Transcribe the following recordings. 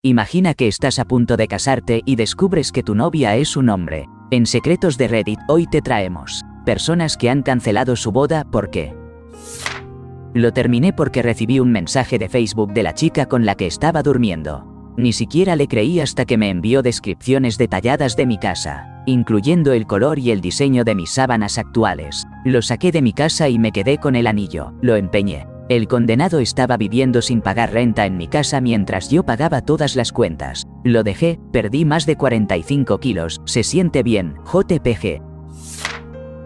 Imagina que estás a punto de casarte y descubres que tu novia es un hombre. En Secretos de Reddit hoy te traemos personas que han cancelado su boda. ¿Por qué? Lo terminé porque recibí un mensaje de Facebook de la chica con la que estaba durmiendo. Ni siquiera le creí hasta que me envió descripciones detalladas de mi casa, incluyendo el color y el diseño de mis sábanas actuales. Lo saqué de mi casa y me quedé con el anillo, lo empeñé. El condenado estaba viviendo sin pagar renta en mi casa mientras yo pagaba todas las cuentas. Lo dejé, perdí más de 45 kilos, se siente bien, JPG.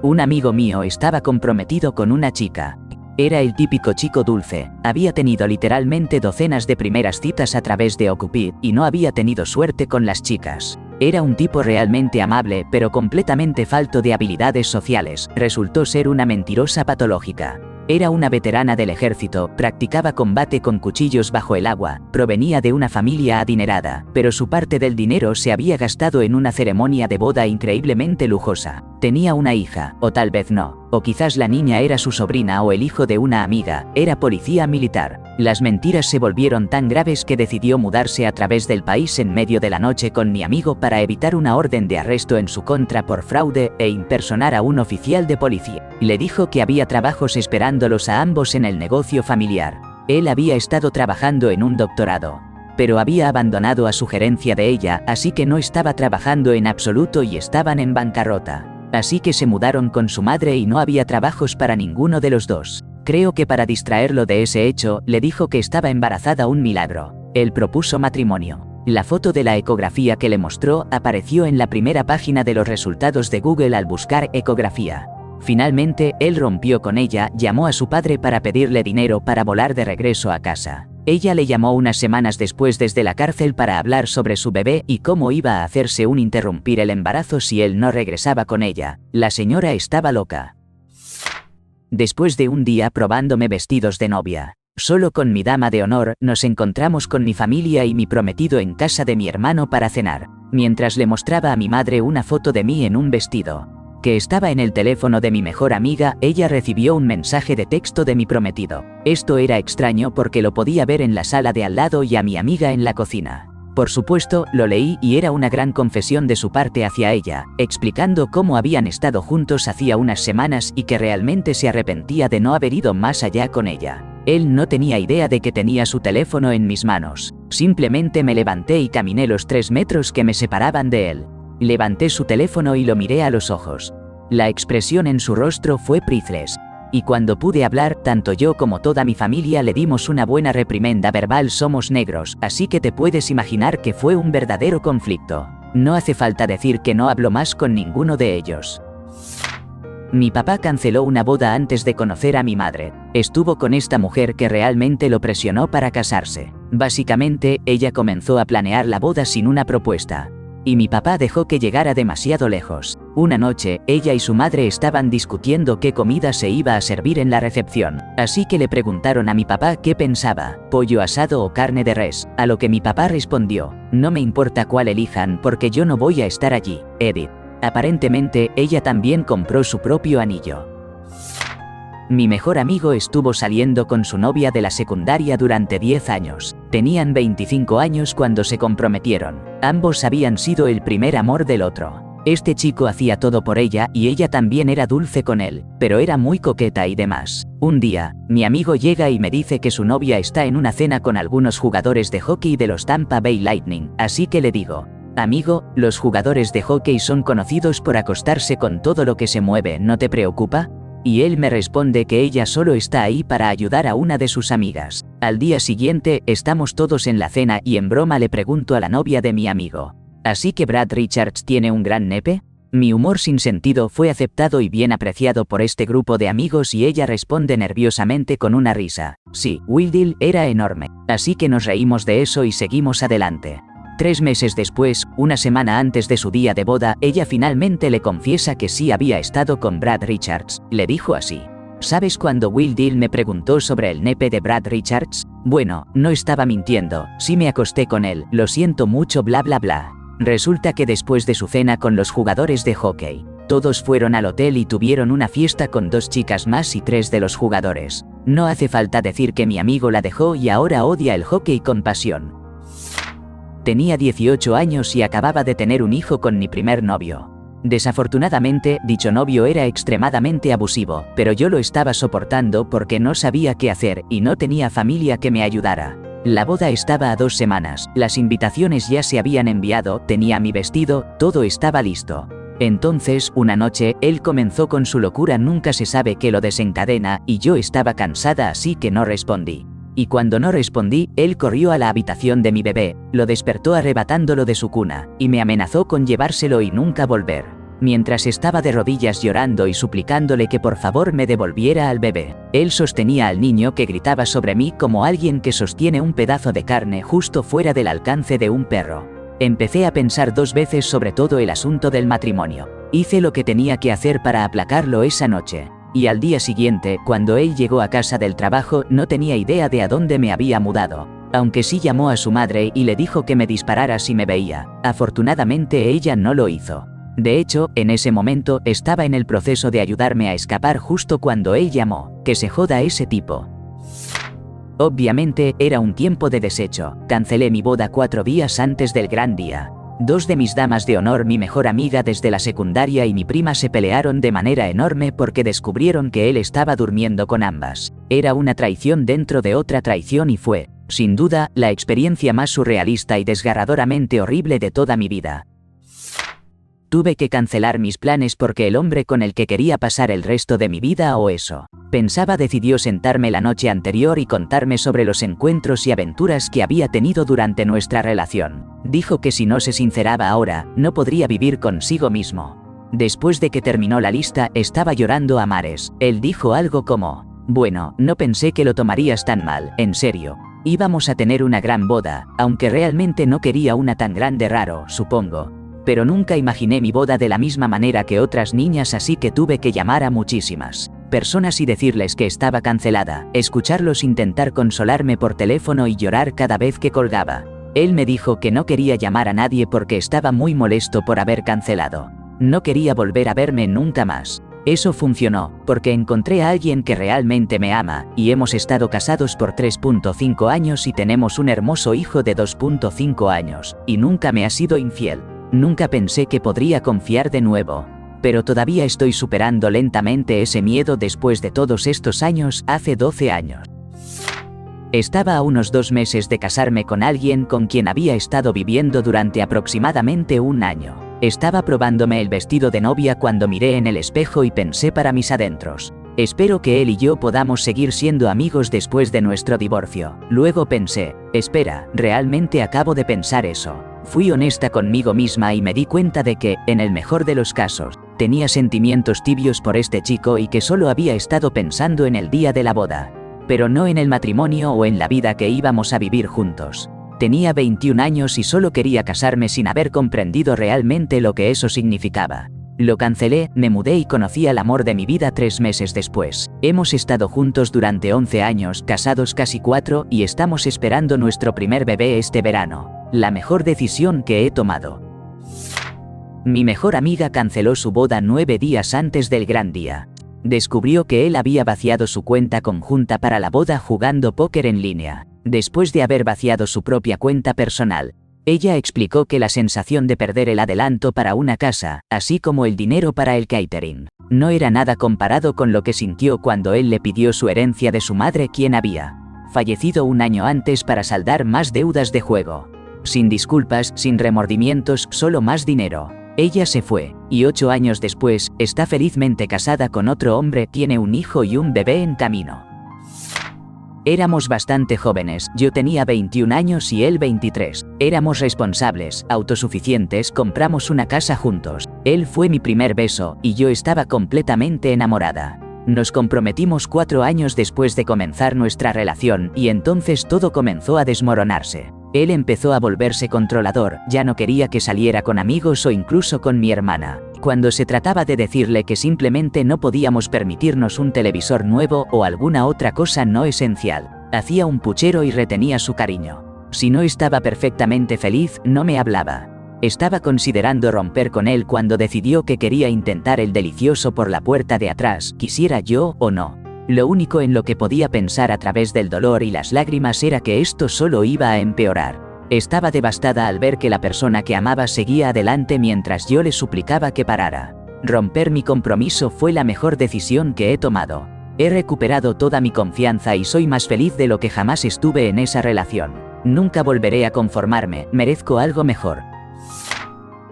Un amigo mío estaba comprometido con una chica. Era el típico chico dulce, había tenido literalmente docenas de primeras citas a través de OkCupid y no había tenido suerte con las chicas. Era un tipo realmente amable pero completamente falto de habilidades sociales, resultó ser una mentirosa patológica. Era una veterana del ejército, practicaba combate con cuchillos bajo el agua, provenía de una familia adinerada, pero su parte del dinero se había gastado en una ceremonia de boda increíblemente lujosa. Tenía una hija, o tal vez no, o quizás la niña era su sobrina o el hijo de una amiga, era policía militar. Las mentiras se volvieron tan graves que decidió mudarse a través del país en medio de la noche con mi amigo para evitar una orden de arresto en su contra por fraude e impersonar a un oficial de policía. Le dijo que había trabajos esperándolos a ambos en el negocio familiar. Él había estado trabajando en un doctorado, pero había abandonado a sugerencia de ella, así que no estaba trabajando en absoluto y estaban en bancarrota. Así que se mudaron con su madre y no había trabajos para ninguno de los dos. Creo que para distraerlo de ese hecho, le dijo que estaba embarazada, un milagro. Él propuso matrimonio. La foto de la ecografía que le mostró apareció en la primera página de los resultados de Google al buscar ecografía. Finalmente, él rompió con ella, llamó a su padre para pedirle dinero para volar de regreso a casa. Ella le llamó unas semanas después desde la cárcel para hablar sobre su bebé y cómo iba a hacerse un interrumpir el embarazo si él no regresaba con ella. La señora estaba loca. Después de un día probándome vestidos de novia, solo con mi dama de honor, nos encontramos con mi familia y mi prometido en casa de mi hermano para cenar, mientras le mostraba a mi madre una foto de mí en un vestido que estaba en el teléfono de mi mejor amiga. Ella recibió un mensaje de texto de mi prometido. Esto era extraño porque lo podía ver en la sala de al lado y a mi amiga en la cocina. Por supuesto, lo leí y era una gran confesión de su parte hacia ella, explicando cómo habían estado juntos hacía unas semanas y que realmente se arrepentía de no haber ido más allá con ella. Él no tenía idea de que tenía su teléfono en mis manos. Simplemente me levanté y caminé los 3 metros que me separaban de él. Levanté su teléfono y lo miré a los ojos. La expresión en su rostro fue priceless. Y cuando pude hablar, tanto yo como toda mi familia le dimos una buena reprimenda verbal. Somos negros, así que te puedes imaginar que fue un verdadero conflicto. No hace falta decir que no hablo más con ninguno de ellos. Mi papá canceló una boda antes de conocer a mi madre. Estuvo con esta mujer que realmente lo presionó para casarse. Básicamente, ella comenzó a planear la boda sin una propuesta. Y mi papá dejó que llegara demasiado lejos. Una noche, ella y su madre estaban discutiendo qué comida se iba a servir en la recepción. Así que le preguntaron a mi papá qué pensaba, pollo asado o carne de res, a lo que mi papá respondió: no me importa cuál elijan porque yo no voy a estar allí. Edith. Aparentemente, ella también compró su propio anillo. Mi mejor amigo estuvo saliendo con su novia de la secundaria durante 10 años. Tenían 25 años cuando se comprometieron. Ambos habían sido el primer amor del otro. Este chico hacía todo por ella y ella también era dulce con él, pero era muy coqueta y demás. Un día, mi amigo llega y me dice que su novia está en una cena con algunos jugadores de hockey de los Tampa Bay Lightning, así que le digo: amigo, los jugadores de hockey son conocidos por acostarse con todo lo que se mueve, ¿no te preocupa? Y él me responde que ella solo está ahí para ayudar a una de sus amigas. Al día siguiente, estamos todos en la cena y en broma le pregunto a la novia de mi amigo: ¿así que Brad Richards tiene un gran nepe? Mi humor sin sentido fue aceptado y bien apreciado por este grupo de amigos y ella responde nerviosamente con una risa: sí, Will Deal era enorme. Así que nos reímos de eso y seguimos adelante. 3 meses después, una semana antes de su día de boda, ella finalmente le confiesa que sí había estado con Brad Richards. Le dijo así: ¿sabes cuando Will Deal me preguntó sobre el nepe de Brad Richards? Bueno, no estaba mintiendo, sí me acosté con él, lo siento mucho, bla bla bla. Resulta que después de su cena con los jugadores de hockey, todos fueron al hotel y tuvieron una fiesta con 2 chicas más y 3 de los jugadores. No hace falta decir que mi amigo la dejó y ahora odia el hockey con pasión. Tenía 18 años y acababa de tener un hijo con mi primer novio. Desafortunadamente, dicho novio era extremadamente abusivo, pero yo lo estaba soportando porque no sabía qué hacer y no tenía familia que me ayudara. La boda estaba a 2 semanas, las invitaciones ya se habían enviado, tenía mi vestido, todo estaba listo. Entonces, una noche, él comenzó con su locura, nunca se sabe qué lo desencadena, y yo estaba cansada así que no respondí. Y cuando no respondí, él corrió a la habitación de mi bebé, lo despertó arrebatándolo de su cuna, y me amenazó con llevárselo y nunca volver. Mientras estaba de rodillas llorando y suplicándole que por favor me devolviera al bebé, él sostenía al niño que gritaba sobre mí como alguien que sostiene un pedazo de carne justo fuera del alcance de un perro. Empecé a pensar 2 veces sobre todo el asunto del matrimonio. Hice lo que tenía que hacer para aplacarlo esa noche. Y al día siguiente, cuando él llegó a casa del trabajo, no tenía idea de a dónde me había mudado, aunque sí llamó a su madre y le dijo que me disparara si me veía. Afortunadamente ella no lo hizo. De hecho, en ese momento, estaba en el proceso de ayudarme a escapar justo cuando él llamó. Que se joda ese tipo. Obviamente, era un tiempo de desecho. Cancelé mi boda 4 días antes del gran día. 2 de mis damas de honor, mi mejor amiga desde la secundaria y mi prima se pelearon de manera enorme porque descubrieron que él estaba durmiendo con ambas. Era una traición dentro de otra traición y fue, sin duda, la experiencia más surrealista y desgarradoramente horrible de toda mi vida. Tuve que cancelar mis planes porque el hombre con el que quería pasar el resto de mi vida o eso. Pensaba decidió sentarme la noche anterior y contarme sobre los encuentros y aventuras que había tenido durante nuestra relación. Dijo que si no se sinceraba ahora, no podría vivir consigo mismo. Después de que terminó la lista, estaba llorando a mares. Él dijo algo como, bueno, no pensé que lo tomarías tan mal, en serio. Íbamos a tener una gran boda, aunque realmente no quería una tan grande, raro, supongo. Pero nunca imaginé mi boda de la misma manera que otras niñas, así que tuve que llamar a muchísimas personas y decirles que estaba cancelada, escucharlos intentar consolarme por teléfono y llorar cada vez que colgaba. Él me dijo que no quería llamar a nadie porque estaba muy molesto por haber cancelado. No quería volver a verme nunca más. Eso funcionó, porque encontré a alguien que realmente me ama, y hemos estado casados por 3.5 años y tenemos un hermoso hijo de 2.5 años, y nunca me ha sido infiel. Nunca pensé que podría confiar de nuevo. Pero todavía estoy superando lentamente ese miedo después de todos estos años, hace 12 años. Estaba a unos 2 meses de casarme con alguien con quien había estado viviendo durante aproximadamente 1 año. Estaba probándome el vestido de novia cuando miré en el espejo y pensé para mis adentros. Espero que él y yo podamos seguir siendo amigos después de nuestro divorcio. Luego pensé, espera, realmente acabo de pensar eso. Fui honesta conmigo misma y me di cuenta de que, en el mejor de los casos, tenía sentimientos tibios por este chico y que solo había estado pensando en el día de la boda. Pero no en el matrimonio o en la vida que íbamos a vivir juntos. Tenía 21 años y solo quería casarme sin haber comprendido realmente lo que eso significaba. Lo cancelé, me mudé y conocí al amor de mi vida 3 meses después. Hemos estado juntos durante 11 años, casados casi 4, y estamos esperando nuestro primer bebé este verano. La mejor decisión que he tomado. Mi mejor amiga canceló su boda 9 días antes del gran día. Descubrió que él había vaciado su cuenta conjunta para la boda jugando póker en línea. Después de haber vaciado su propia cuenta personal, ella explicó que la sensación de perder el adelanto para una casa, así como el dinero para el catering, no era nada comparado con lo que sintió cuando él le pidió su herencia de su madre, quien había fallecido 1 año antes, para saldar más deudas de juego. Sin disculpas, sin remordimientos, solo más dinero. Ella se fue, y 8 años después, está felizmente casada con otro hombre, tiene un hijo y un bebé en camino. Éramos bastante jóvenes, yo tenía 21 años y él 23. Éramos responsables, autosuficientes, compramos una casa juntos. Él fue mi primer beso, y yo estaba completamente enamorada. Nos comprometimos 4 años después de comenzar nuestra relación, y entonces todo comenzó a desmoronarse. Él empezó a volverse controlador, ya no quería que saliera con amigos o incluso con mi hermana. Cuando se trataba de decirle que simplemente no podíamos permitirnos un televisor nuevo o alguna otra cosa no esencial, hacía un puchero y retenía su cariño. Si no estaba perfectamente feliz, no me hablaba. Estaba considerando romper con él cuando decidió que quería intentar el delicioso por la puerta de atrás, quisiera yo o no. Lo único en lo que podía pensar a través del dolor y las lágrimas era que esto solo iba a empeorar. Estaba devastada al ver que la persona que amaba seguía adelante mientras yo le suplicaba que parara. Romper mi compromiso fue la mejor decisión que he tomado. He recuperado toda mi confianza y soy más feliz de lo que jamás estuve en esa relación. Nunca volveré a conformarme, merezco algo mejor.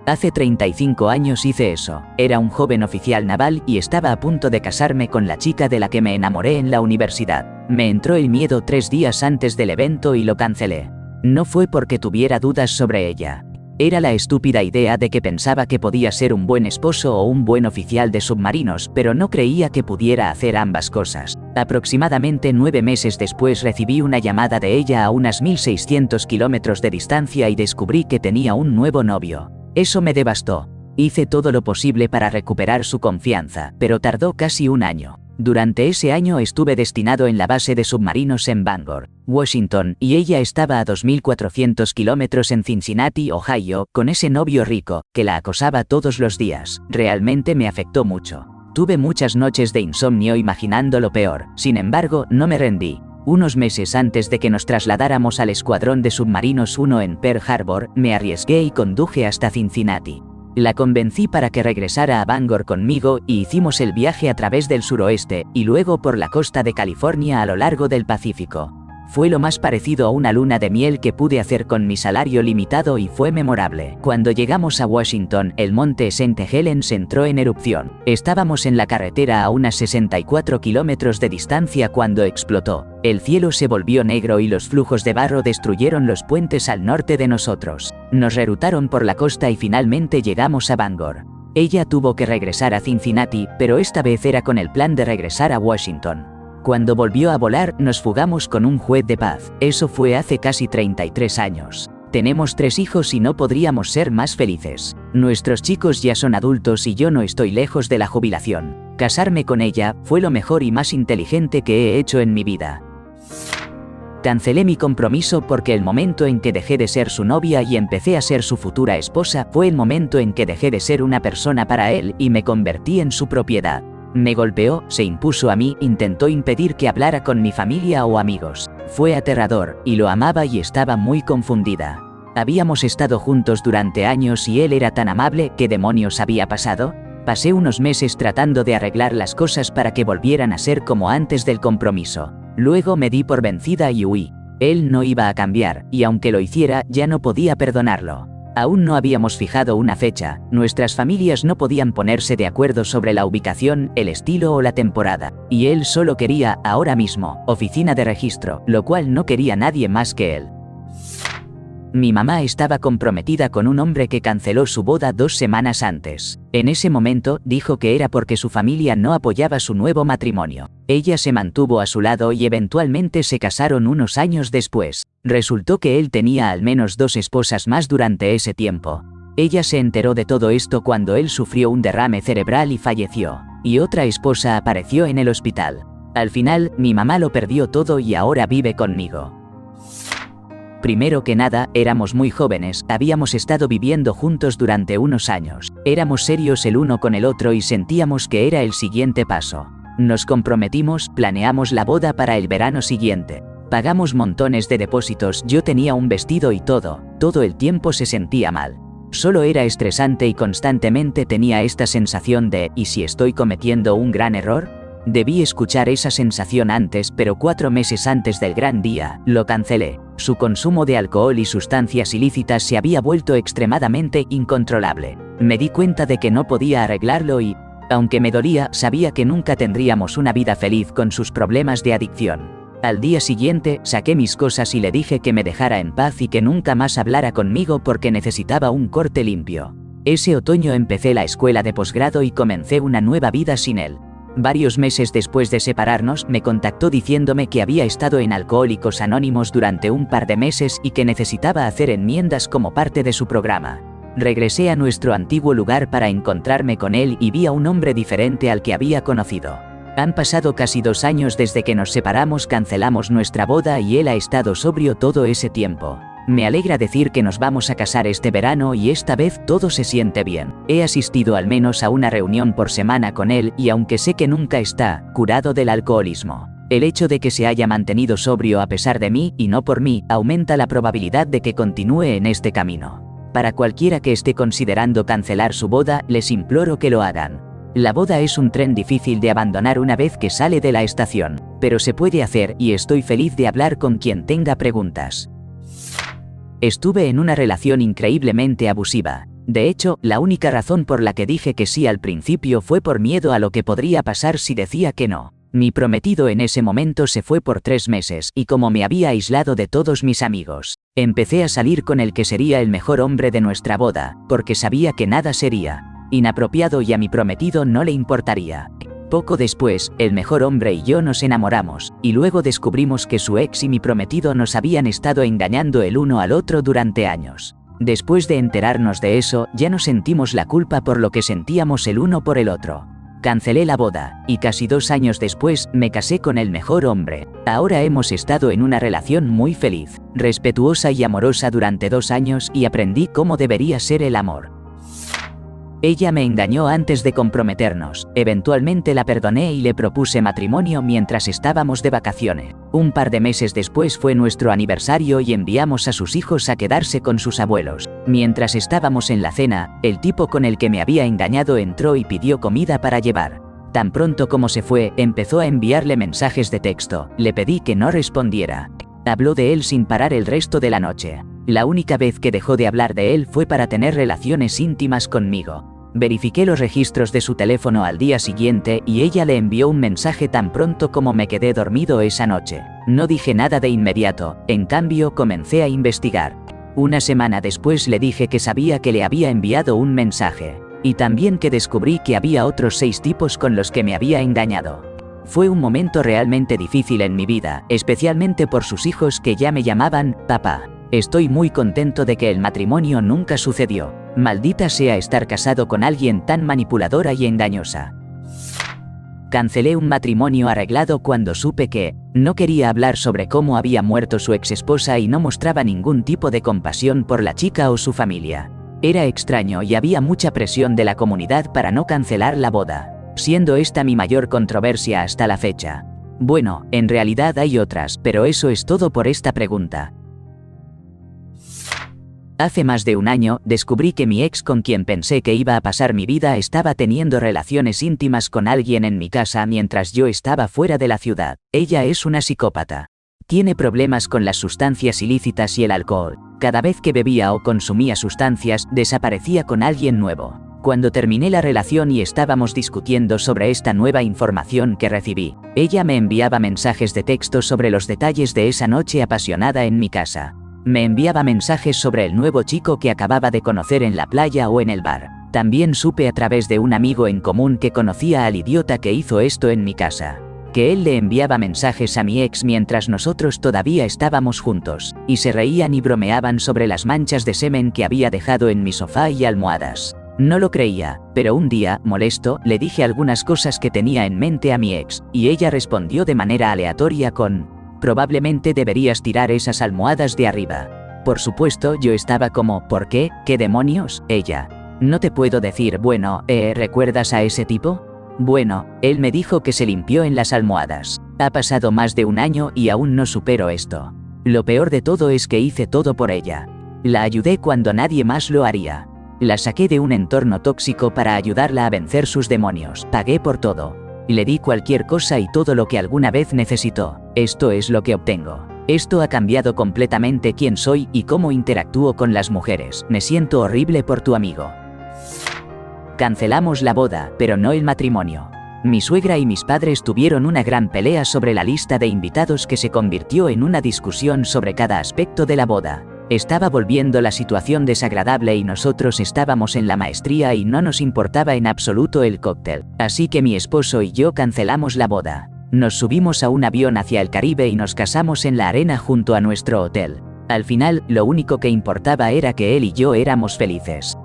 Hace 35 años hice eso. Era un joven oficial naval y estaba a punto de casarme con la chica de la que me enamoré en la universidad. Me entró el miedo 3 días antes del evento y lo cancelé. No fue porque tuviera dudas sobre ella. Era la estúpida idea de que pensaba que podía ser un buen esposo o un buen oficial de submarinos, pero no creía que pudiera hacer ambas cosas. Aproximadamente 9 meses después recibí una llamada de ella a unas 1600 kilómetros de distancia y descubrí que tenía un nuevo novio. Eso me devastó. Hice todo lo posible para recuperar su confianza, pero tardó casi un año. Durante ese año estuve destinado en la base de submarinos en Bangor, Washington, y ella estaba a 2400 kilómetros en Cincinnati, Ohio, con ese novio rico, que la acosaba todos los días. Realmente me afectó mucho. Tuve muchas noches de insomnio imaginando lo peor, sin embargo, no me rendí. Unos meses antes de que nos trasladáramos al Escuadrón de Submarinos 1 en Pearl Harbor, me arriesgué y conduje hasta Cincinnati. La convencí para que regresara a Bangor conmigo y hicimos el viaje a través del suroeste y luego por la costa de California a lo largo del Pacífico. Fue lo más parecido a una luna de miel que pude hacer con mi salario limitado y fue memorable. Cuando llegamos a Washington, el monte St. Helens entró en erupción. Estábamos en la carretera a unas 64 kilómetros de distancia cuando explotó. El cielo se volvió negro y los flujos de barro destruyeron los puentes al norte de nosotros. Nos rerutaron por la costa y finalmente llegamos a Bangor. Ella tuvo que regresar a Cincinnati, pero esta vez era con el plan de regresar a Washington. Cuando volvió a volar, nos fugamos con un juez de paz. Eso fue hace casi 33 años. Tenemos 3 hijos y no podríamos ser más felices. Nuestros chicos ya son adultos y yo no estoy lejos de la jubilación. Casarme con ella fue lo mejor y más inteligente que he hecho en mi vida. Cancelé mi compromiso porque el momento en que dejé de ser su novia y empecé a ser su futura esposa fue el momento en que dejé de ser una persona para él y me convertí en su propiedad. Me golpeó, se impuso a mí, intentó impedir que hablara con mi familia o amigos. Fue aterrador, y lo amaba y estaba muy confundida. Habíamos estado juntos durante años y él era tan amable. ¿Qué demonios había pasado? Pasé unos meses tratando de arreglar las cosas para que volvieran a ser como antes del compromiso. Luego me di por vencida y huí. Él no iba a cambiar, y aunque lo hiciera, ya no podía perdonarlo. Aún no habíamos fijado una fecha, nuestras familias no podían ponerse de acuerdo sobre la ubicación, el estilo o la temporada, y él solo quería, ahora mismo, oficina de registro, lo cual no quería nadie más que él. Mi mamá estaba comprometida con un hombre que canceló su boda 2 semanas antes. En ese momento, dijo que era porque su familia no apoyaba su nuevo matrimonio. Ella se mantuvo a su lado y eventualmente se casaron unos años después. Resultó que él tenía al menos 2 esposas más durante ese tiempo. Ella se enteró de todo esto cuando él sufrió un derrame cerebral y falleció. Y otra esposa apareció en el hospital. Al final, mi mamá lo perdió todo y ahora vive conmigo. Primero que nada, éramos muy jóvenes, habíamos estado viviendo juntos durante unos años. Éramos serios el uno con el otro y sentíamos que era el siguiente paso. Nos comprometimos, planeamos la boda para el verano siguiente. Pagamos montones de depósitos, yo tenía un vestido y todo el tiempo se sentía mal. Solo era estresante y constantemente tenía esta sensación de ¿y si estoy cometiendo un gran error? Debí escuchar esa sensación antes, pero 4 meses antes del gran día, lo cancelé. Su consumo de alcohol y sustancias ilícitas se había vuelto extremadamente incontrolable. Me di cuenta de que no podía arreglarlo y, aunque me dolía, sabía que nunca tendríamos una vida feliz con sus problemas de adicción. Al día siguiente, saqué mis cosas y le dije que me dejara en paz y que nunca más hablara conmigo porque necesitaba un corte limpio. Ese otoño empecé la escuela de posgrado y comencé una nueva vida sin él. Varios meses después de separarnos, me contactó diciéndome que había estado en Alcohólicos Anónimos durante un par de meses y que necesitaba hacer enmiendas como parte de su programa. Regresé a nuestro antiguo lugar para encontrarme con él y vi a un hombre diferente al que había conocido. Han pasado casi 2 años desde que nos separamos, cancelamos nuestra boda y él ha estado sobrio todo ese tiempo. Me alegra decir que nos vamos a casar este verano y esta vez todo se siente bien. He asistido al menos a una reunión por semana con él y aunque sé que nunca está curado del alcoholismo, El hecho de que se haya mantenido sobrio a pesar de mí y no por mí aumenta la probabilidad de que continúe en este camino. Para cualquiera que esté considerando cancelar su boda, les imploro que lo hagan. La boda es un tren difícil de abandonar una vez que sale de la estación, pero se puede hacer y estoy feliz de hablar con quien tenga preguntas. Estuve en una relación increíblemente abusiva. De hecho, la única razón por la que dije que sí al principio fue por miedo a lo que podría pasar si decía que no. Mi prometido en ese momento se fue por 3 meses y como me había aislado de todos mis amigos, empecé a salir con el que sería el mejor hombre de nuestra boda, porque sabía que nada sería inapropiado y a mi prometido no le importaría. Poco después, el mejor hombre y yo nos enamoramos, y luego descubrimos que su ex y mi prometido nos habían estado engañando el uno al otro durante años. Después de enterarnos de eso, ya no sentimos la culpa por lo que sentíamos el uno por el otro. Cancelé la boda, y casi 2 años después, me casé con el mejor hombre. Ahora hemos estado en una relación muy feliz, respetuosa y amorosa durante 2 años y aprendí cómo debería ser el amor. Ella me engañó antes de comprometernos, eventualmente la perdoné y le propuse matrimonio mientras estábamos de vacaciones. Un par de meses después fue nuestro aniversario y enviamos a sus hijos a quedarse con sus abuelos. Mientras estábamos en la cena, el tipo con el que me había engañado entró y pidió comida para llevar. Tan pronto como se fue, empezó a enviarle mensajes de texto. Le pedí que no respondiera. Habló de él sin parar el resto de la noche. La única vez que dejó de hablar de él fue para tener relaciones íntimas conmigo. Verifiqué los registros de su teléfono al día siguiente y ella le envió un mensaje tan pronto como me quedé dormido esa noche. No dije nada de inmediato, en cambio comencé a investigar. Una semana después le dije que sabía que le había enviado un mensaje. Y también que descubrí que había otros 6 tipos con los que me había engañado. Fue un momento realmente difícil en mi vida, especialmente por sus hijos que ya me llamaban papá. Estoy muy contento de que el matrimonio nunca sucedió. Maldita sea estar casado con alguien tan manipuladora y engañosa. Cancelé un matrimonio arreglado cuando supe que no quería hablar sobre cómo había muerto su exesposa y no mostraba ningún tipo de compasión por la chica o su familia. Era extraño y había mucha presión de la comunidad para no cancelar la boda, siendo esta mi mayor controversia hasta la fecha. Bueno, en realidad hay otras, pero eso es todo por esta pregunta. Hace más de 1 año, descubrí que mi ex con quien pensé que iba a pasar mi vida estaba teniendo relaciones íntimas con alguien en mi casa mientras yo estaba fuera de la ciudad. Ella es una psicópata. Tiene problemas con las sustancias ilícitas y el alcohol. Cada vez que bebía o consumía sustancias, desaparecía con alguien nuevo. Cuando terminé la relación y estábamos discutiendo sobre esta nueva información que recibí, ella me enviaba mensajes de texto sobre los detalles de esa noche apasionada en mi casa. Me enviaba mensajes sobre el nuevo chico que acababa de conocer en la playa o en el bar. También supe a través de un amigo en común que conocía al idiota que hizo esto en mi casa, que él le enviaba mensajes a mi ex mientras nosotros todavía estábamos juntos, y se reían y bromeaban sobre las manchas de semen que había dejado en mi sofá y almohadas. No lo creía, pero un día, molesto, le dije algunas cosas que tenía en mente a mi ex, y ella respondió de manera aleatoria con: probablemente deberías tirar esas almohadas de arriba. Por supuesto, yo estaba como, ¿por qué? ¿Qué demonios? Ella: no te puedo decir, bueno, ¿recuerdas a ese tipo? Bueno, él me dijo que se limpió en las almohadas. Ha pasado más de 1 año y aún no supero esto. Lo peor de todo es que hice todo por ella. La ayudé cuando nadie más lo haría. La saqué de un entorno tóxico para ayudarla a vencer sus demonios. Pagué por todo. Le di cualquier cosa y todo lo que alguna vez necesitó. Esto es lo que obtengo. Esto ha cambiado completamente quién soy y cómo interactúo con las mujeres. Me siento horrible por tu amigo. Cancelamos la boda, pero no el matrimonio. Mi suegra y mis padres tuvieron una gran pelea sobre la lista de invitados que se convirtió en una discusión sobre cada aspecto de la boda. Estaba volviendo la situación desagradable y nosotros estábamos en la maestría y no nos importaba en absoluto el cóctel. Así que mi esposo y yo cancelamos la boda. Nos subimos a un avión hacia el Caribe y nos casamos en la arena junto a nuestro hotel. Al final, lo único que importaba era que él y yo éramos felices.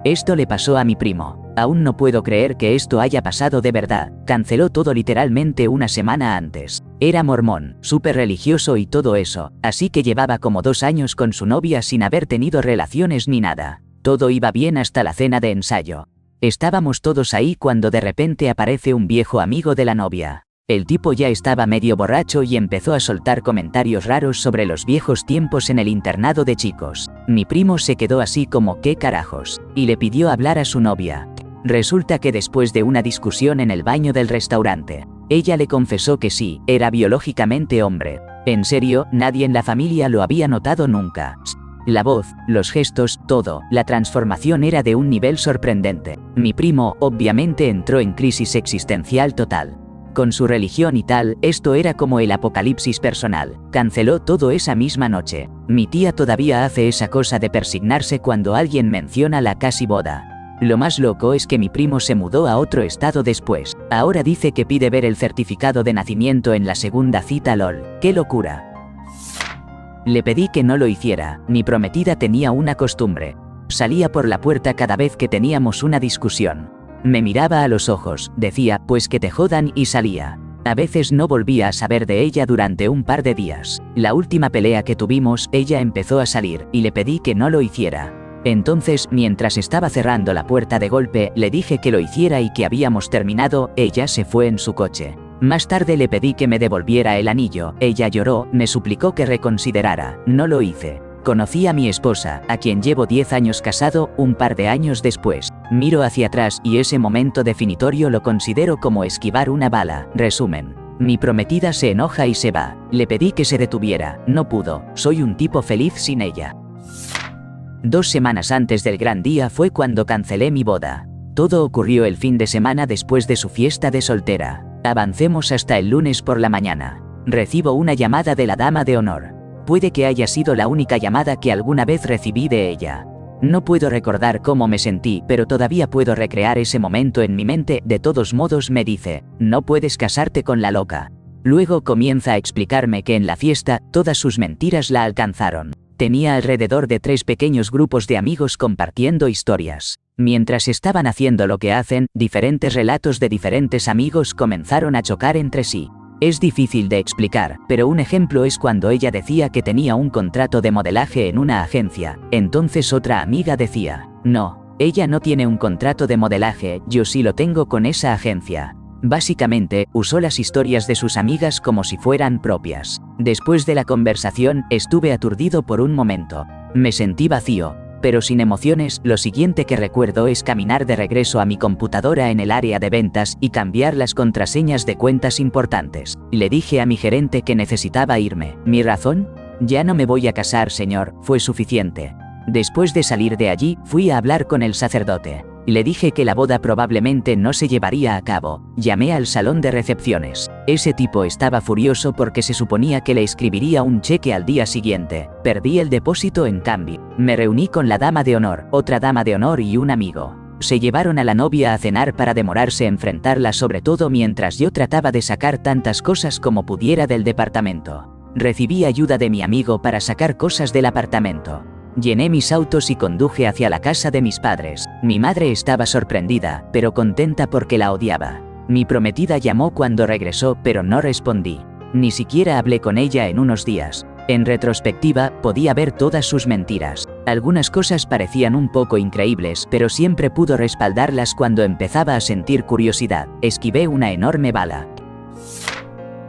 Esto le pasó a mi primo. Aún no puedo creer que esto haya pasado de verdad. Canceló todo literalmente una semana antes. Era mormón, súper religioso y todo eso, así que llevaba como 2 años con su novia sin haber tenido relaciones ni nada. Todo iba bien hasta la cena de ensayo. Estábamos todos ahí cuando de repente aparece un viejo amigo de la novia. El tipo ya estaba medio borracho y empezó a soltar comentarios raros sobre los viejos tiempos en el internado de chicos. Mi primo se quedó así como ¿qué carajos? Y le pidió hablar a su novia. Resulta que después de una discusión en el baño del restaurante, ella le confesó que sí, era biológicamente hombre. En serio, nadie en la familia lo había notado nunca. La voz, los gestos, todo, la transformación era de un nivel sorprendente. Mi primo, obviamente, entró en crisis existencial total. Con su religión y tal, esto era como el apocalipsis personal. Canceló todo esa misma noche. Mi tía todavía hace esa cosa de persignarse cuando alguien menciona la casi boda. Lo más loco es que mi primo se mudó a otro estado después. Ahora dice que pide ver el certificado de nacimiento en la segunda cita. LOL. ¡Qué locura! Le pedí que no lo hiciera. Mi prometida tenía una costumbre. Salía por la puerta cada vez que teníamos una discusión. Me miraba a los ojos, decía, pues que te jodan, y salía. A veces no volvía a saber de ella durante un par de días. La última pelea que tuvimos, ella empezó a salir, y le pedí que no lo hiciera. Entonces, mientras estaba cerrando la puerta de golpe, le dije que lo hiciera y que habíamos terminado. Ella se fue en su coche. Más tarde le pedí que me devolviera el anillo. Ella lloró, me suplicó que reconsiderara. No lo hice. Conocí a mi esposa, a quien llevo 10 años casado, un par de años después. Miro hacia atrás y ese momento definitorio lo considero como esquivar una bala. Resumen. Mi prometida se enoja y se va. Le pedí que se detuviera. No pudo. Soy un tipo feliz sin ella. 2 semanas antes del gran día fue cuando cancelé mi boda. Todo ocurrió el fin de semana después de su fiesta de soltera. Avancemos hasta el lunes por la mañana. Recibo una llamada de la dama de honor. Puede que haya sido la única llamada que alguna vez recibí de ella. No puedo recordar cómo me sentí, pero todavía puedo recrear ese momento en mi mente. De todos modos me dice, no puedes casarte con la loca. Luego comienza a explicarme que en la fiesta, todas sus mentiras la alcanzaron. Tenía alrededor de 3 pequeños grupos de amigos compartiendo historias. Mientras estaban haciendo lo que hacen, diferentes relatos de diferentes amigos comenzaron a chocar entre sí. Es difícil de explicar, pero un ejemplo es cuando ella decía que tenía un contrato de modelaje en una agencia. Entonces otra amiga decía, no, ella no tiene un contrato de modelaje, yo sí lo tengo con esa agencia. Básicamente, usó las historias de sus amigas como si fueran propias. Después de la conversación, estuve aturdido por un momento. Me sentí vacío, pero sin emociones. Lo siguiente que recuerdo es caminar de regreso a mi computadora en el área de ventas y cambiar las contraseñas de cuentas importantes. Le dije a mi gerente que necesitaba irme. ¿Mi razón? Ya no me voy a casar, señor, fue suficiente. Después de salir de allí, fui a hablar con el sacerdote. Le dije que la boda probablemente no se llevaría a cabo. Llamé al salón de recepciones. Ese tipo estaba furioso porque se suponía que le escribiría un cheque al día siguiente. Perdí el depósito en cambio. Me reuní con la dama de honor, otra dama de honor y un amigo. Se llevaron a la novia a cenar para demorarse en enfrentarla, sobre todo mientras yo trataba de sacar tantas cosas como pudiera del departamento. Recibí ayuda de mi amigo para sacar cosas del apartamento. Llené mis autos y conduje hacia la casa de mis padres. Mi madre estaba sorprendida, pero contenta porque la odiaba. Mi prometida llamó cuando regresó, pero no respondí. Ni siquiera hablé con ella en unos días. En retrospectiva, podía ver todas sus mentiras. Algunas cosas parecían un poco increíbles, pero siempre pudo respaldarlas cuando empezaba a sentir curiosidad. Esquivé una enorme bala.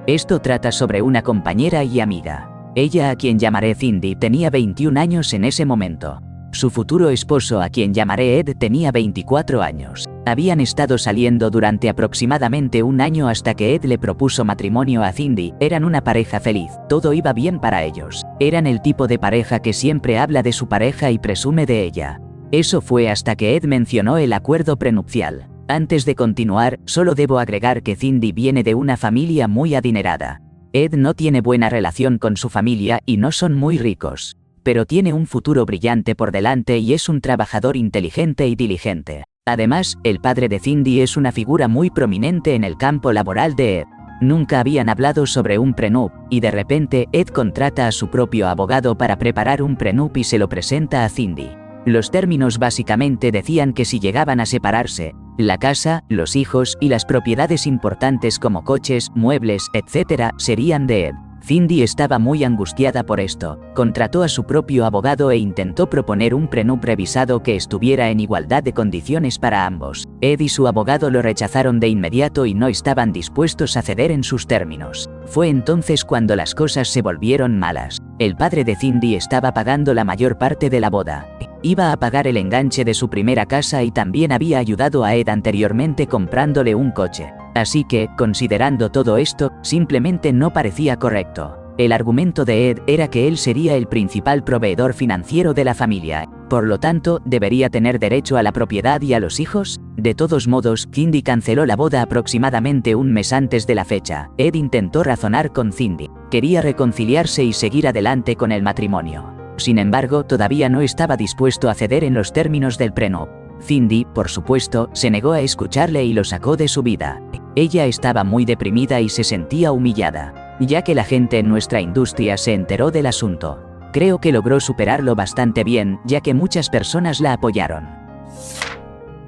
Esto trata sobre una compañera y amiga. Ella, a quien llamaré Cindy, tenía 21 años en ese momento. Su futuro esposo, a quien llamaré Ed, tenía 24 años. Habían estado saliendo durante aproximadamente un año hasta que Ed le propuso matrimonio a Cindy. Eran una pareja feliz, todo iba bien para ellos. Eran el tipo de pareja que siempre habla de su pareja y presume de ella. Eso fue hasta que Ed mencionó el acuerdo prenupcial. Antes de continuar, solo debo agregar que Cindy viene de una familia muy adinerada. Ed no tiene buena relación con su familia y no son muy ricos, pero tiene un futuro brillante por delante y es un trabajador inteligente y diligente. Además, el padre de Cindy es una figura muy prominente en el campo laboral de Ed. Nunca habían hablado sobre un prenup, y de repente Ed contrata a su propio abogado para preparar un prenup y se lo presenta a Cindy. Los términos básicamente decían que si llegaban a separarse, la casa, los hijos y las propiedades importantes como coches, muebles, etc., serían de Ed. Cindy estaba muy angustiada por esto, contrató a su propio abogado e intentó proponer un prenup revisado que estuviera en igualdad de condiciones para ambos. Ed y su abogado lo rechazaron de inmediato y no estaban dispuestos a ceder en sus términos. Fue entonces cuando las cosas se volvieron malas. El padre de Cindy estaba pagando la mayor parte de la boda. Iba a pagar el enganche de su primera casa y también había ayudado a Ed anteriormente comprándole un coche. Así que, considerando todo esto, simplemente no parecía correcto. El argumento de Ed era que él sería el principal proveedor financiero de la familia, por lo tanto, ¿debería tener derecho a la propiedad y a los hijos? De todos modos, Cindy canceló la boda aproximadamente un mes antes de la fecha. Ed intentó razonar con Cindy. Quería reconciliarse y seguir adelante con el matrimonio. Sin embargo, todavía no estaba dispuesto a ceder en los términos del prenup. Cindy, por supuesto, se negó a escucharle y lo sacó de su vida. Ella estaba muy deprimida y se sentía humillada, ya que la gente en nuestra industria se enteró del asunto. Creo que logró superarlo bastante bien, ya que muchas personas la apoyaron.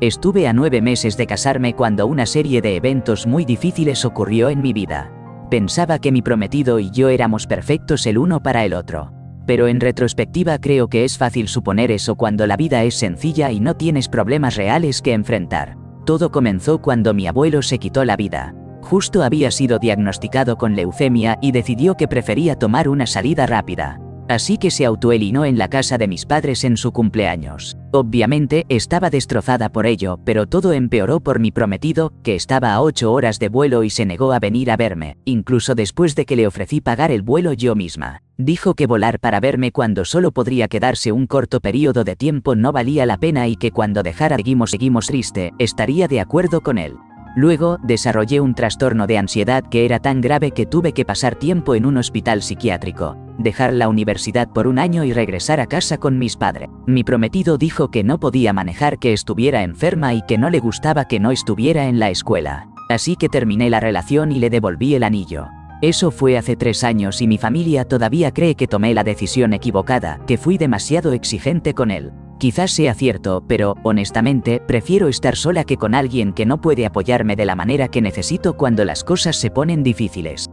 Estuve a 9 meses de casarme cuando una serie de eventos muy difíciles ocurrió en mi vida. Pensaba que mi prometido y yo éramos perfectos el uno para el otro. Pero en retrospectiva creo que es fácil suponer eso cuando la vida es sencilla y no tienes problemas reales que enfrentar. Todo comenzó cuando mi abuelo se quitó la vida. Justo había sido diagnosticado con leucemia y decidió que prefería tomar una salida rápida. Así que se autoeliminó en la casa de mis padres en su cumpleaños. Obviamente, estaba destrozada por ello, pero todo empeoró por mi prometido, que estaba a 8 horas de vuelo y se negó a venir a verme, incluso después de que le ofrecí pagar el vuelo yo misma. Dijo que volar para verme cuando solo podría quedarse un corto periodo de tiempo no valía la pena y que cuando dejara seguimos triste, estaría de acuerdo con él. Luego, desarrollé un trastorno de ansiedad que era tan grave que tuve que pasar tiempo en un hospital psiquiátrico, dejar la universidad por un año y regresar a casa con mis padres. Mi prometido dijo que no podía manejar, que estuviera enferma y que no le gustaba que no estuviera en la escuela. Así que terminé la relación y le devolví el anillo. Eso fue hace 3 años y mi familia todavía cree que tomé la decisión equivocada, que fui demasiado exigente con él. Quizás sea cierto, pero, honestamente, prefiero estar sola que con alguien que no puede apoyarme de la manera que necesito cuando las cosas se ponen difíciles.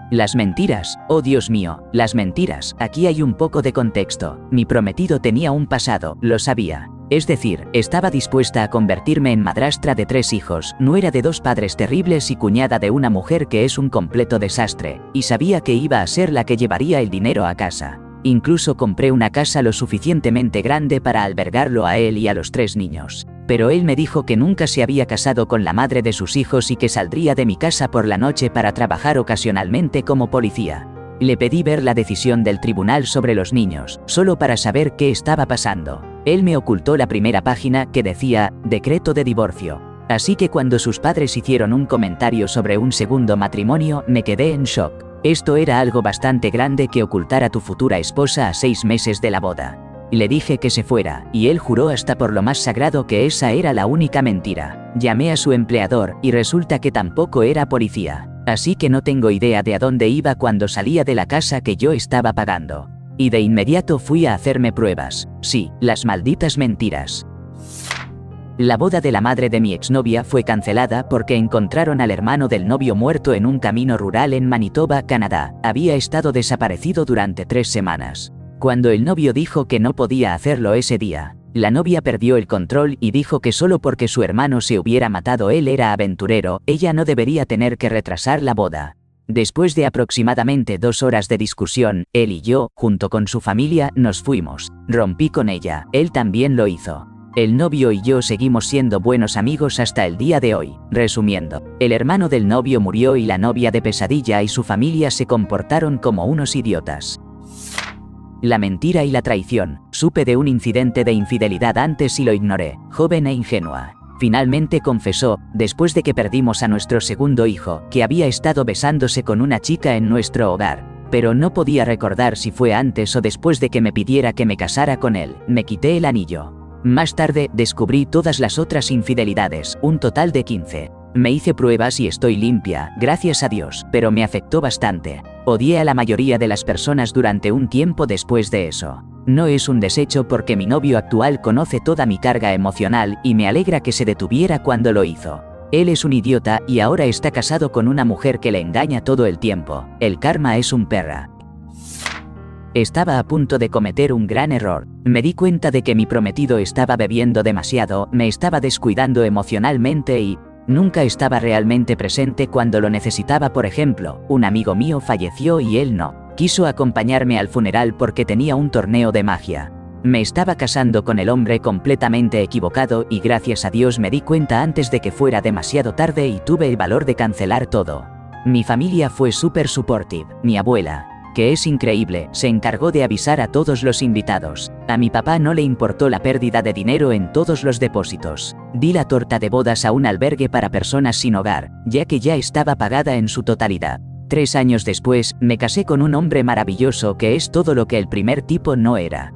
Las mentiras, oh Dios mío, las mentiras. Aquí hay un poco de contexto. Mi prometido tenía un pasado, lo sabía. Es decir, estaba dispuesta a convertirme en madrastra de 3 hijos, nuera de 2 padres terribles y cuñada de una mujer que es un completo desastre, y sabía que iba a ser la que llevaría el dinero a casa. Incluso compré una casa lo suficientemente grande para albergarlo a él y a los 3 niños. Pero él me dijo que nunca se había casado con la madre de sus hijos y que saldría de mi casa por la noche para trabajar ocasionalmente como policía. Le pedí ver la decisión del tribunal sobre los niños, solo para saber qué estaba pasando. Él me ocultó la primera página que decía, decreto de divorcio. Así que cuando sus padres hicieron un comentario sobre un segundo matrimonio, me quedé en shock. Esto era algo bastante grande que ocultar a tu futura esposa a 6 meses de la boda. Le dije que se fuera, y él juró hasta por lo más sagrado que esa era la única mentira. Llamé a su empleador, y resulta que tampoco era policía. Así que no tengo idea de a dónde iba cuando salía de la casa que yo estaba pagando. Y de inmediato fui a hacerme pruebas. Sí, las malditas mentiras. La boda de la madre de mi exnovia fue cancelada porque encontraron al hermano del novio muerto en un camino rural en Manitoba, Canadá. Había estado desaparecido durante 3 semanas. Cuando el novio dijo que no podía hacerlo ese día, la novia perdió el control y dijo que solo porque su hermano se hubiera matado él era aventurero, ella no debería tener que retrasar la boda. Después de aproximadamente 2 horas de discusión, él y yo, junto con su familia, nos fuimos. Rompí con ella, él también lo hizo. El novio y yo seguimos siendo buenos amigos hasta el día de hoy. Resumiendo, el hermano del novio murió y la novia de pesadilla y su familia se comportaron como unos idiotas. La mentira y la traición. Supe de un incidente de infidelidad antes y lo ignoré, joven e ingenua. Finalmente confesó, después de que perdimos a nuestro segundo hijo, que había estado besándose con una chica en nuestro hogar. Pero no podía recordar si fue antes o después de que me pidiera que me casara con él. Me quité el anillo. Más tarde, descubrí todas las otras infidelidades, un total de 15. Me hice pruebas y estoy limpia, gracias a Dios, pero me afectó bastante. Odié a la mayoría de las personas durante un tiempo después de eso. No es un desecho porque mi novio actual conoce toda mi carga emocional y me alegra que se detuviera cuando lo hizo. Él es un idiota y ahora está casado con una mujer que le engaña todo el tiempo. El karma es un perra. Estaba a punto de cometer un gran error. Me di cuenta de que mi prometido estaba bebiendo demasiado, me estaba descuidando emocionalmente y nunca estaba realmente presente cuando lo necesitaba. Por ejemplo, un amigo mío falleció y él no quiso acompañarme al funeral porque tenía un torneo de magia. Me estaba casando con el hombre completamente equivocado y gracias a Dios me di cuenta antes de que fuera demasiado tarde y tuve el valor de cancelar todo. Mi familia fue súper supportive. Mi abuela, que es increíble, se encargó de avisar a todos los invitados. A mi papá no le importó la pérdida de dinero en todos los depósitos. Di la torta de bodas a un albergue para personas sin hogar, ya que ya estaba pagada en su totalidad. 3 años después, me casé con un hombre maravilloso que es todo lo que el primer tipo no era.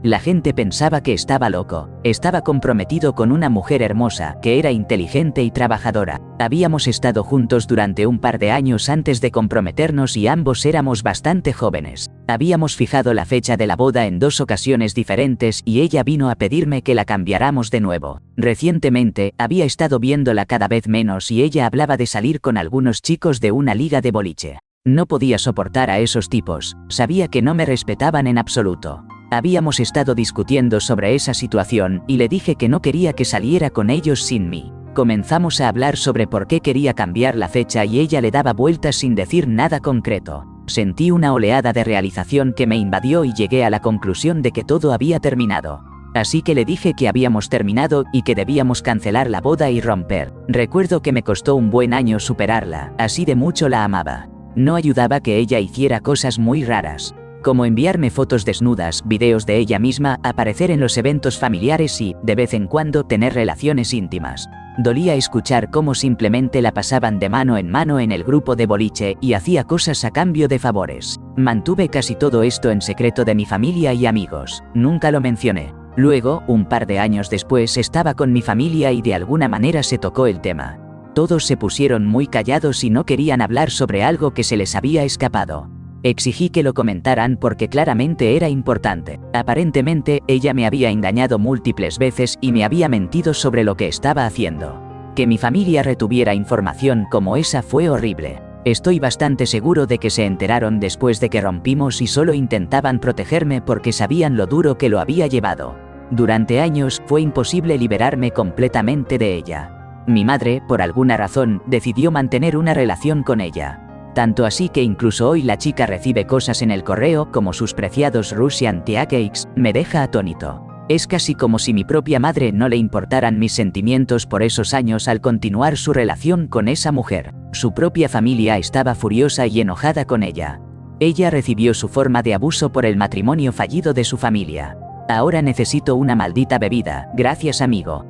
La gente pensaba que estaba loco. Estaba comprometido con una mujer hermosa, que era inteligente y trabajadora. Habíamos estado juntos durante un par de años antes de comprometernos y ambos éramos bastante jóvenes. Habíamos fijado la fecha de la boda en 2 ocasiones diferentes y ella vino a pedirme que la cambiáramos de nuevo. Recientemente, había estado viéndola cada vez menos y ella hablaba de salir con algunos chicos de una liga de boliche. No podía soportar a esos tipos. Sabía que no me respetaban en absoluto. Habíamos estado discutiendo sobre esa situación y le dije que no quería que saliera con ellos sin mí. Comenzamos a hablar sobre por qué quería cambiar la fecha y ella le daba vueltas sin decir nada concreto. Sentí una oleada de realización que me invadió y llegué a la conclusión de que todo había terminado. Así que le dije que habíamos terminado y que debíamos cancelar la boda y romper. Recuerdo que me costó un buen año superarla, así de mucho la amaba. No ayudaba que ella hiciera cosas muy raras, como enviarme fotos desnudas, videos de ella misma, aparecer en los eventos familiares y, de vez en cuando, tener relaciones íntimas. Dolía escuchar cómo simplemente la pasaban de mano en el grupo de boliche y hacía cosas a cambio de favores. Mantuve casi todo esto en secreto de mi familia y amigos. Nunca lo mencioné. Luego, un par de años después, estaba con mi familia y de alguna manera se tocó el tema. Todos se pusieron muy callados y no querían hablar sobre algo que se les había escapado. Exigí que lo comentaran porque claramente era importante. Aparentemente, ella me había engañado múltiples veces y me había mentido sobre lo que estaba haciendo. Que mi familia retuviera información como esa fue horrible. Estoy bastante seguro de que se enteraron después de que rompimos y solo intentaban protegerme porque sabían lo duro que lo había llevado. Durante años fue imposible liberarme completamente de ella. Mi madre, por alguna razón, decidió mantener una relación con ella. Tanto así que incluso hoy la chica recibe cosas en el correo como sus preciados Russian Tea Cakes, me deja atónito. Es casi como si mi propia madre no le importaran mis sentimientos por esos años al continuar su relación con esa mujer. Su propia familia estaba furiosa y enojada con ella. Ella recibió su forma de abuso por el matrimonio fallido de su familia. Ahora necesito una maldita bebida, gracias amigo.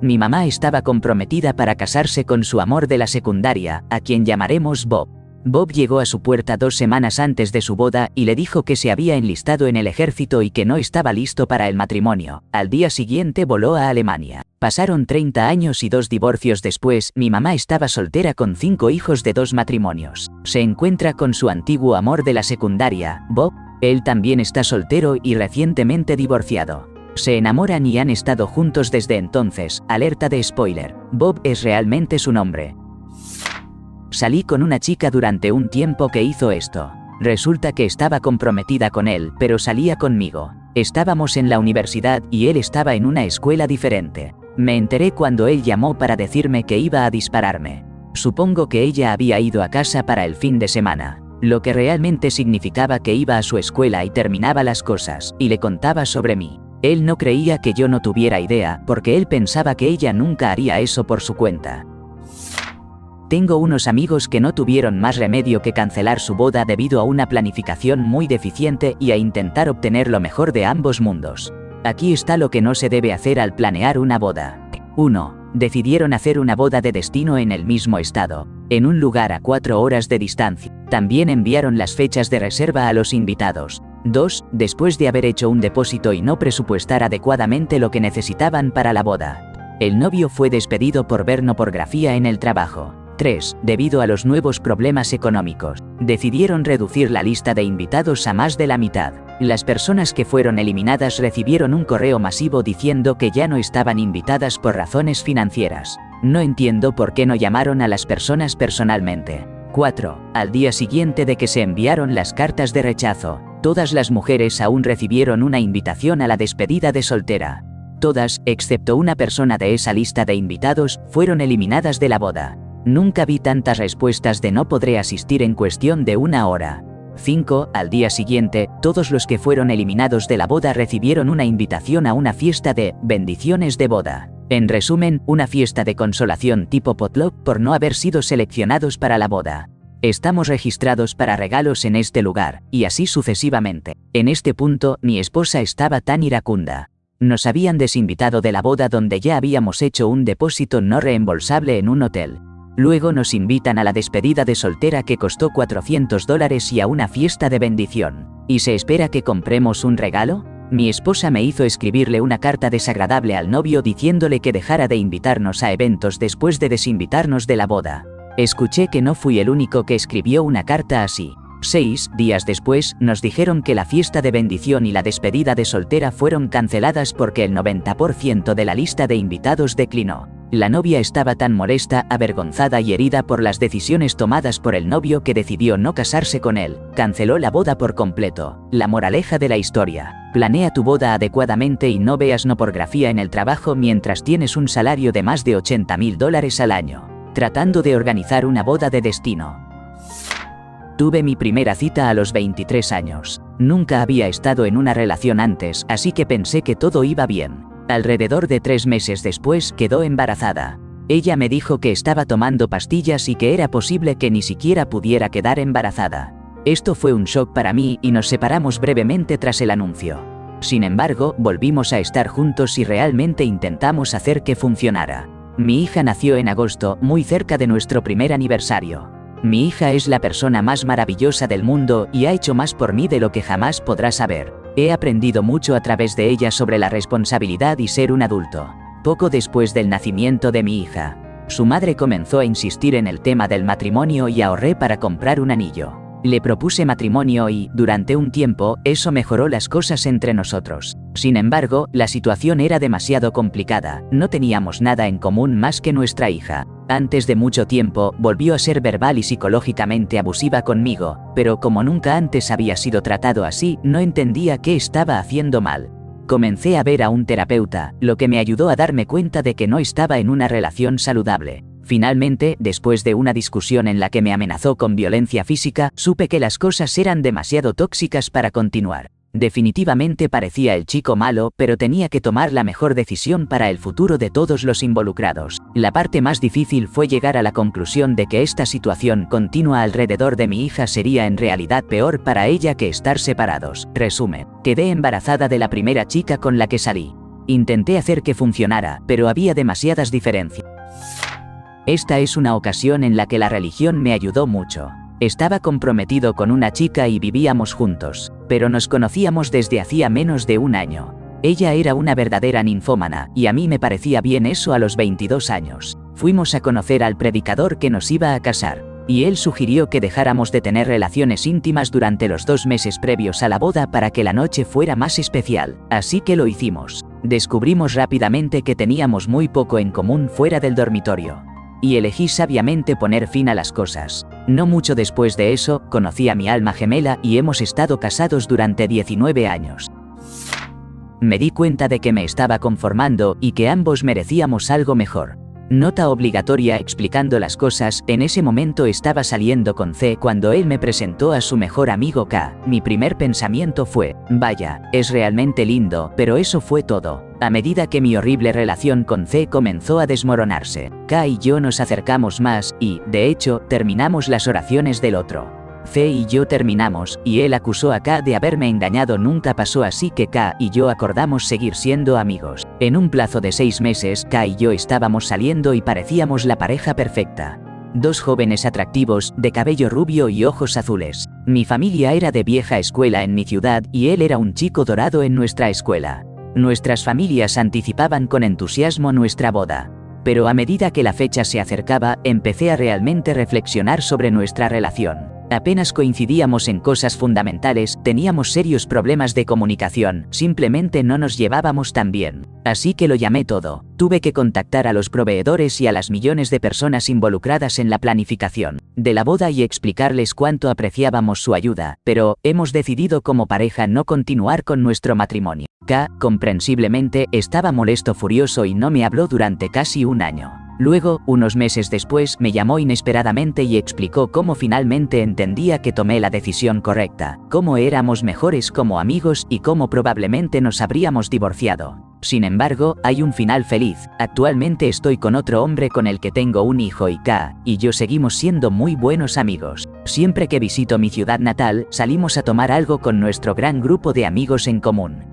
Mi mamá estaba comprometida para casarse con su amor de la secundaria, a quien llamaremos Bob. Bob llegó a su puerta 2 semanas antes de su boda y le dijo que se había enlistado en el ejército y que no estaba listo para el matrimonio. Al día siguiente voló a Alemania. Pasaron 30 años y 2 divorcios después, mi mamá estaba soltera con 5 hijos de 2 matrimonios. Se encuentra con su antiguo amor de la secundaria, Bob. Él también está soltero y recientemente divorciado. Se enamoran y han estado juntos desde entonces. Alerta de spoiler. Bob es realmente su nombre. Salí con una chica durante un tiempo que hizo esto. Resulta que estaba comprometida con él, pero salía conmigo. Estábamos en la universidad y él estaba en una escuela diferente. Me enteré cuando él llamó para decirme que iba a dispararme. Supongo que ella había ido a casa para el fin de semana, lo que realmente significaba que iba a su escuela y terminaba las cosas, y le contaba sobre mí. Él no creía que yo no tuviera idea, porque él pensaba que ella nunca haría eso por su cuenta. Tengo unos amigos que no tuvieron más remedio que cancelar su boda debido a una planificación muy deficiente y a intentar obtener lo mejor de ambos mundos. Aquí está lo que no se debe hacer al planear una boda. 1. Decidieron hacer una boda de destino en el mismo estado, en un lugar a 4 horas de distancia. También enviaron las fechas de reserva a los invitados. 2. Después de haber hecho un depósito y no presupuestar adecuadamente lo que necesitaban para la boda. El novio fue despedido por ver pornografía en el trabajo. 3. Debido a los nuevos problemas económicos, decidieron reducir la lista de invitados a más de la mitad. Las personas que fueron eliminadas recibieron un correo masivo diciendo que ya no estaban invitadas por razones financieras. No entiendo por qué no llamaron a las personas personalmente. 4. Al día siguiente de que se enviaron las cartas de rechazo, todas las mujeres aún recibieron una invitación a la despedida de soltera. Todas, excepto una persona de esa lista de invitados, fueron eliminadas de la boda. Nunca vi tantas respuestas de no podré asistir en cuestión de una hora. 5. Al día siguiente, todos los que fueron eliminados de la boda recibieron una invitación a una fiesta de bendiciones de boda. En resumen, una fiesta de consolación tipo potluck por no haber sido seleccionados para la boda. Estamos registrados para regalos en este lugar, y así sucesivamente. En este punto, mi esposa estaba tan iracunda. Nos habían desinvitado de la boda donde ya habíamos hecho un depósito no reembolsable en un hotel. Luego nos invitan a la despedida de soltera que costó $400 y a una fiesta de bendición. ¿Y se espera que compremos un regalo? Mi esposa me hizo escribirle una carta desagradable al novio diciéndole que dejara de invitarnos a eventos después de desinvitarnos de la boda. Escuché que no fui el único que escribió una carta así. 6 días después, nos dijeron que la fiesta de bendición y la despedida de soltera fueron canceladas porque el 90% de la lista de invitados declinó. La novia estaba tan molesta, avergonzada y herida por las decisiones tomadas por el novio que decidió no casarse con él. Canceló la boda por completo. La moraleja de la historia: planea tu boda adecuadamente y no veas no pornografía en el trabajo mientras tienes un salario de más de $80,000 al año. Tratando de organizar una boda de destino. Tuve mi primera cita a los 23 años. Nunca había estado en una relación antes, así que pensé que todo iba bien. Alrededor de 3 meses después quedó embarazada. Ella me dijo que estaba tomando pastillas y que era posible que ni siquiera pudiera quedar embarazada. Esto fue un shock para mí y nos separamos brevemente tras el anuncio. Sin embargo, volvimos a estar juntos y realmente intentamos hacer que funcionara. Mi hija nació en agosto, muy cerca de nuestro primer aniversario. Mi hija es la persona más maravillosa del mundo y ha hecho más por mí de lo que jamás podrás saber. He aprendido mucho a través de ella sobre la responsabilidad y ser un adulto. Poco después del nacimiento de mi hija, su madre comenzó a insistir en el tema del matrimonio y ahorré para comprar un anillo. Le propuse matrimonio y, durante un tiempo, eso mejoró las cosas entre nosotros. Sin embargo, la situación era demasiado complicada, no teníamos nada en común más que nuestra hija. Antes de mucho tiempo, volvió a ser verbal y psicológicamente abusiva conmigo, pero como nunca antes había sido tratado así, no entendía qué estaba haciendo mal. Comencé a ver a un terapeuta, lo que me ayudó a darme cuenta de que no estaba en una relación saludable. Finalmente, después de una discusión en la que me amenazó con violencia física, supe que las cosas eran demasiado tóxicas para continuar. Definitivamente parecía el chico malo, pero tenía que tomar la mejor decisión para el futuro de todos los involucrados. La parte más difícil fue llegar a la conclusión de que esta situación continua alrededor de mi hija sería en realidad peor para ella que estar separados. Resumen: quedé embarazada de la primera chica con la que salí. Intenté hacer que funcionara, pero había demasiadas diferencias. Esta es una ocasión en la que la religión me ayudó mucho. Estaba comprometido con una chica y vivíamos juntos, pero nos conocíamos desde hacía menos de un año. Ella era una verdadera ninfómana, y a mí me parecía bien eso a los 22 años. Fuimos a conocer al predicador que nos iba a casar, y él sugirió que dejáramos de tener relaciones íntimas durante los 2 meses previos a la boda para que la noche fuera más especial. Así que lo hicimos. Descubrimos rápidamente que teníamos muy poco en común fuera del dormitorio. Y elegí sabiamente poner fin a las cosas. No mucho después de eso, conocí a mi alma gemela y hemos estado casados durante 19 años. Me di cuenta de que me estaba conformando y que ambos merecíamos algo mejor. Nota obligatoria explicando las cosas: en ese momento estaba saliendo con C cuando él me presentó a su mejor amigo K. Mi primer pensamiento fue: vaya, es realmente lindo, pero eso fue todo. A medida que mi horrible relación con C comenzó a desmoronarse, K y yo nos acercamos más y, de hecho, terminamos las oraciones del otro. C y yo terminamos, y él acusó a K de haberme engañado. Nunca pasó, así que K y yo acordamos seguir siendo amigos. En un plazo de 6 meses, K y yo estábamos saliendo y parecíamos la pareja perfecta. 2 jóvenes atractivos, de cabello rubio y ojos azules. Mi familia era de vieja escuela en mi ciudad y él era un chico dorado en nuestra escuela. Nuestras familias anticipaban con entusiasmo nuestra boda. Pero a medida que la fecha se acercaba, empecé a realmente reflexionar sobre nuestra relación. Apenas coincidíamos en cosas fundamentales, teníamos serios problemas de comunicación, simplemente no nos llevábamos tan bien. Así que lo llamé todo. Tuve que contactar a los proveedores y a las millones de personas involucradas en la planificación de la boda y explicarles cuánto apreciábamos su ayuda, pero hemos decidido como pareja no continuar con nuestro matrimonio. K, comprensiblemente, estaba molesto, furioso y no me habló durante casi un año. Luego, unos meses después, me llamó inesperadamente y explicó cómo finalmente entendía que tomé la decisión correcta, cómo éramos mejores como amigos y cómo probablemente nos habríamos divorciado. Sin embargo, hay un final feliz. Actualmente estoy con otro hombre con el que tengo un hijo y K, y yo seguimos siendo muy buenos amigos. Siempre que visito mi ciudad natal, salimos a tomar algo con nuestro gran grupo de amigos en común.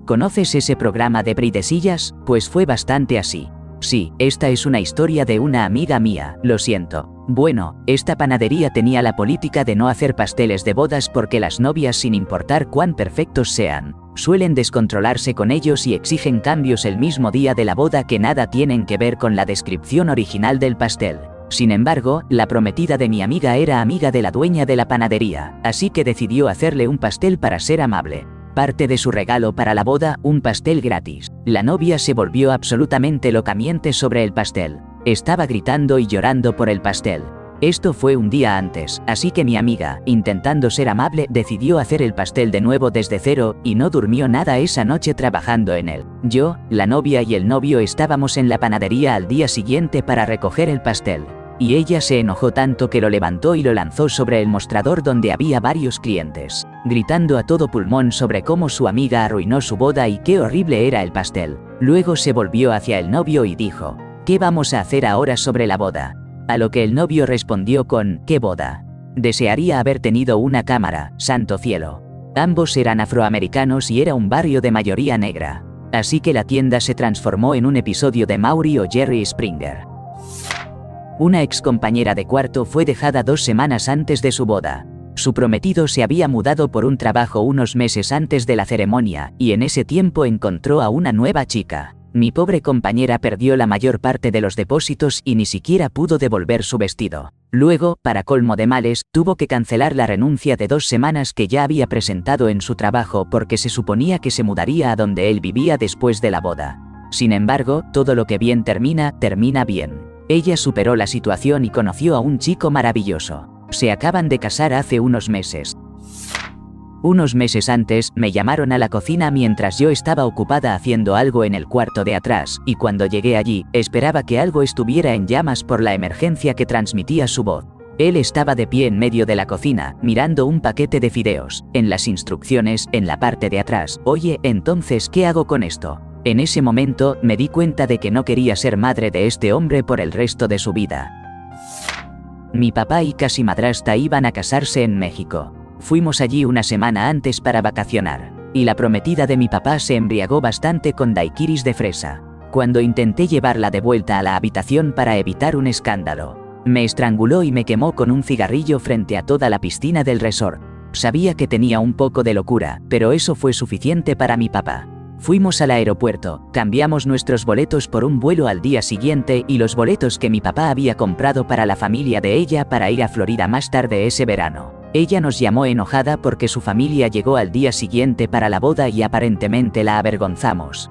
¿Conoces ese programa de Bridesillas? Pues fue bastante así. Sí, esta es una historia de una amiga mía, lo siento. Bueno, esta panadería tenía la política de no hacer pasteles de bodas porque las novias, sin importar cuán perfectos sean, suelen descontrolarse con ellos y exigen cambios el mismo día de la boda que nada tienen que ver con la descripción original del pastel. Sin embargo, la prometida de mi amiga era amiga de la dueña de la panadería, así que decidió hacerle un pastel para ser amable. Parte de su regalo para la boda, un pastel gratis. La novia se volvió absolutamente locamente sobre el pastel. Estaba gritando y llorando por el pastel. Esto fue un día antes, así que mi amiga, intentando ser amable, decidió hacer el pastel de nuevo desde cero, y no durmió nada esa noche trabajando en él. Yo, la novia y el novio estábamos en la panadería al día siguiente para recoger el pastel. Y ella se enojó tanto que lo levantó y lo lanzó sobre el mostrador donde había varios clientes, gritando a todo pulmón sobre cómo su amiga arruinó su boda y qué horrible era el pastel. Luego se volvió hacia el novio y dijo: ¿qué vamos a hacer ahora sobre la boda? A lo que el novio respondió con: ¿qué boda? Desearía haber tenido una cámara, santo cielo. Ambos eran afroamericanos y era un barrio de mayoría negra. Así que la tienda se transformó en un episodio de Maury o Jerry Springer. Una ex compañera de cuarto fue dejada 2 semanas antes de su boda. Su prometido se había mudado por un trabajo unos meses antes de la ceremonia, y en ese tiempo encontró a una nueva chica. Mi pobre compañera perdió la mayor parte de los depósitos y ni siquiera pudo devolver su vestido. Luego, para colmo de males, tuvo que cancelar la renuncia de 2 semanas que ya había presentado en su trabajo porque se suponía que se mudaría a donde él vivía después de la boda. Sin embargo, todo lo que bien termina, termina bien. Ella superó la situación y conoció a un chico maravilloso. Se acaban de casar hace unos meses. Unos meses antes, me llamaron a la cocina mientras yo estaba ocupada haciendo algo en el cuarto de atrás, y cuando llegué allí, esperaba que algo estuviera en llamas por la emergencia que transmitía su voz. Él estaba de pie en medio de la cocina, mirando un paquete de fideos. En las instrucciones, en la parte de atrás: oye, entonces, ¿qué hago con esto? En ese momento, me di cuenta de que no quería ser madre de este hombre por el resto de su vida. Mi papá y casi madrastra iban a casarse en México. Fuimos allí una semana antes para vacacionar, y la prometida de mi papá se embriagó bastante con daiquiris de fresa. Cuando intenté llevarla de vuelta a la habitación para evitar un escándalo, me estranguló y me quemó con un cigarrillo frente a toda la piscina del resort. Sabía que tenía un poco de locura, pero eso fue suficiente para mi papá. Fuimos al aeropuerto, cambiamos nuestros boletos por un vuelo al día siguiente y los boletos que mi papá había comprado para la familia de ella para ir a Florida más tarde ese verano. Ella nos llamó enojada porque su familia llegó al día siguiente para la boda y aparentemente la avergonzamos.